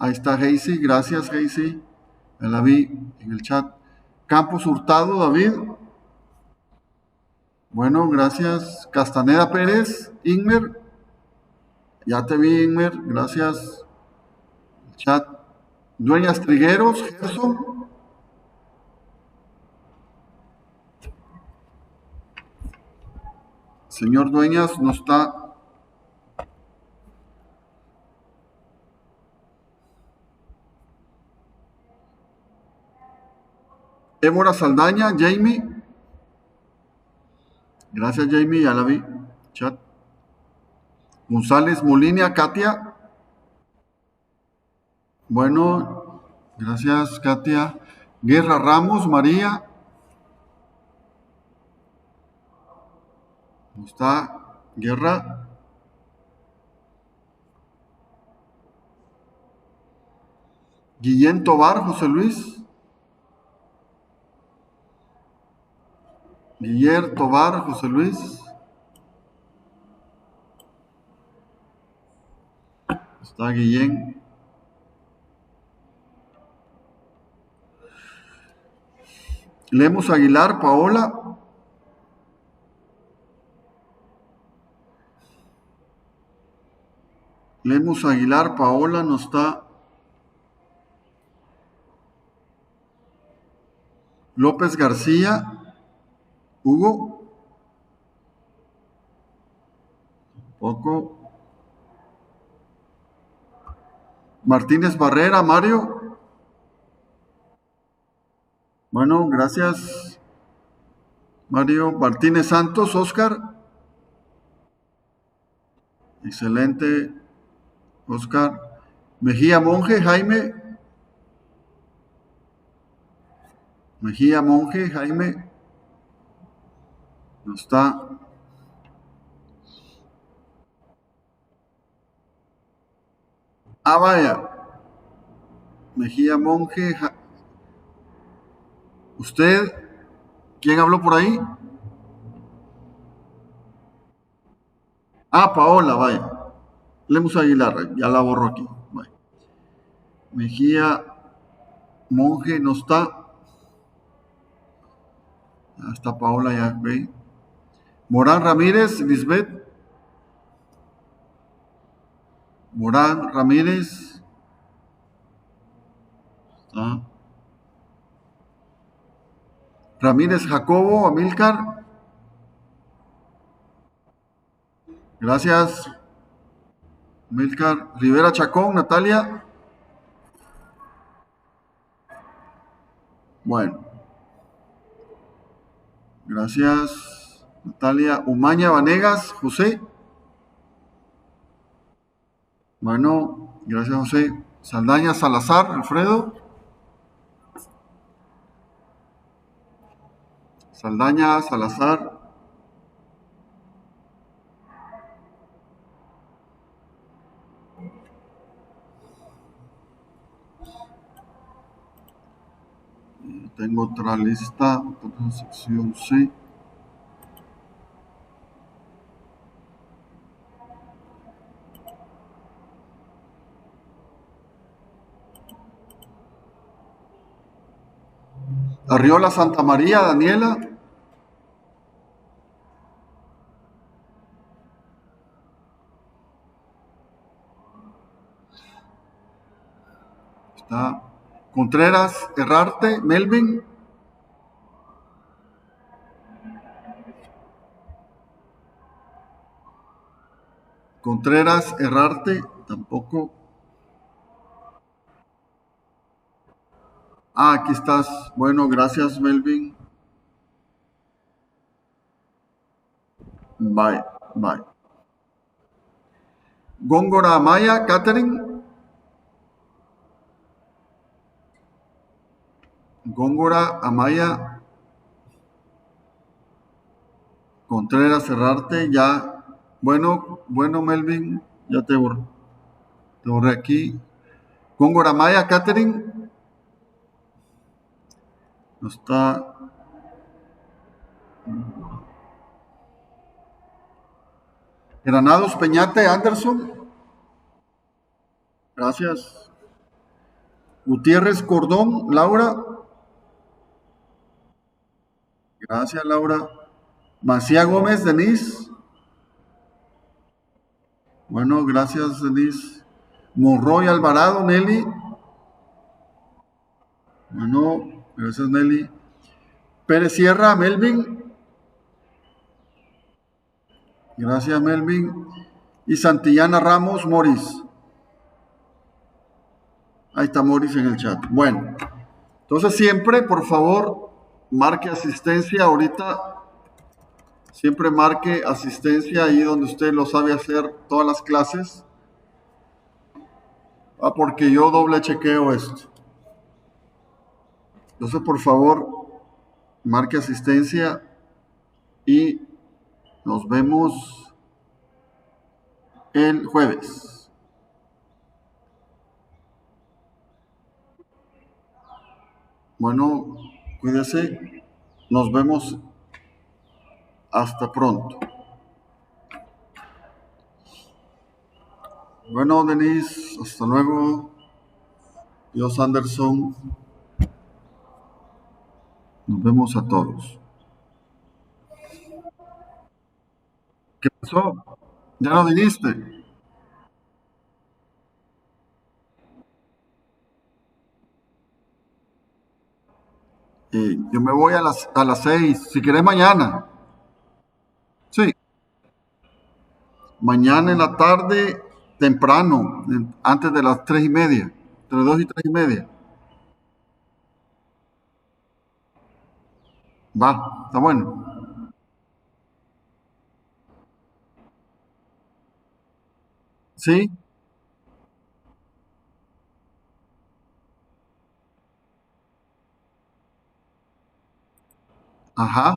ahí está Heisy, gracias Heisy, ya la vi en el chat. Campos Hurtado, David, bueno, gracias. Castaneda Pérez, Inmer, ya te vi Inmer, gracias. Chat. Dueñas Trigueros, Gerson. Señor Dueñas, no está. Évora Saldaña, Jamie. Gracias, Jamie, ya la vi. Chat. González Molina, Katia. Bueno, gracias, Katia. Guerra Ramos, María. ¿Cómo está? Guerra. Guillén Tobar, José Luis. Guiller Tobar, José Luis. Está Guillén. Lemos Aguilar, Paola. Lemos Aguilar, Paola, no está. López García, Hugo. Poco. Martínez Barrera, Mario. Bueno, gracias. Mario. Martínez Santos, Oscar. Excelente, Oscar. Mejía Monje, Jaime. Mejía Monje, Jaime. No está. Ah, vaya. Mejía Monje. ¿Usted? ¿Quién habló por ahí? Ah, Paola, vaya. Lemus Aguilar, ya la borro aquí. Vaya. Mejía Monje no está. Ya está Paola, ya ve. Morán Ramírez, Lisbeth. Morán Ramírez. Está. Ramírez Jacobo, Amílcar. Gracias, Amílcar. Rivera Chacón, Natalia. Bueno, gracias, Natalia. Umaña Vanegas, José. Bueno, gracias, José. Saldaña Salazar, Alfredo. Saldaña Salazar. Tengo otra lista, otra sección C. Arriola Santa María, Daniela. Está. Contreras Herrarte, Melvin. Contreras Herrarte, tampoco. Ah, aquí estás. Bueno, gracias, Melvin. Bye, bye. Góngora Amaya, Catherine. Góngora Amaya. Contreras Cerrarte, ya. Bueno, Melvin, ya te borré aquí. Góngora Amaya, Catherine. No está. Granados Peñate, Anderson. Gracias. Gutiérrez Cordón, Laura. Gracias, Laura. Macía Gómez, Denise. Bueno, gracias, Denise. Monroy Alvarado, Nelly. Bueno, gracias, Nelly. Pérez Sierra, Melvin. Gracias, Melvin. Y Santillana Ramos, Moris. Ahí está Moris en el chat. Bueno, entonces siempre, por favor, marque asistencia ahorita. Siempre marque asistencia ahí donde usted lo sabe hacer todas las clases. Porque yo doble chequeo esto. Entonces, por favor, marque asistencia y Nos vemos el jueves. Bueno, cuídese. Nos vemos. Hasta pronto. Bueno, Denise, hasta luego. Dios Anderson, nos vemos a todos. ¿Qué pasó? ¿Ya no viniste? Yo me voy a las 6. Si querés mañana. Sí, mañana en la tarde, temprano, antes de las 3:30. Entre 2 y 3:30. Va, está bueno. Sí, ajá.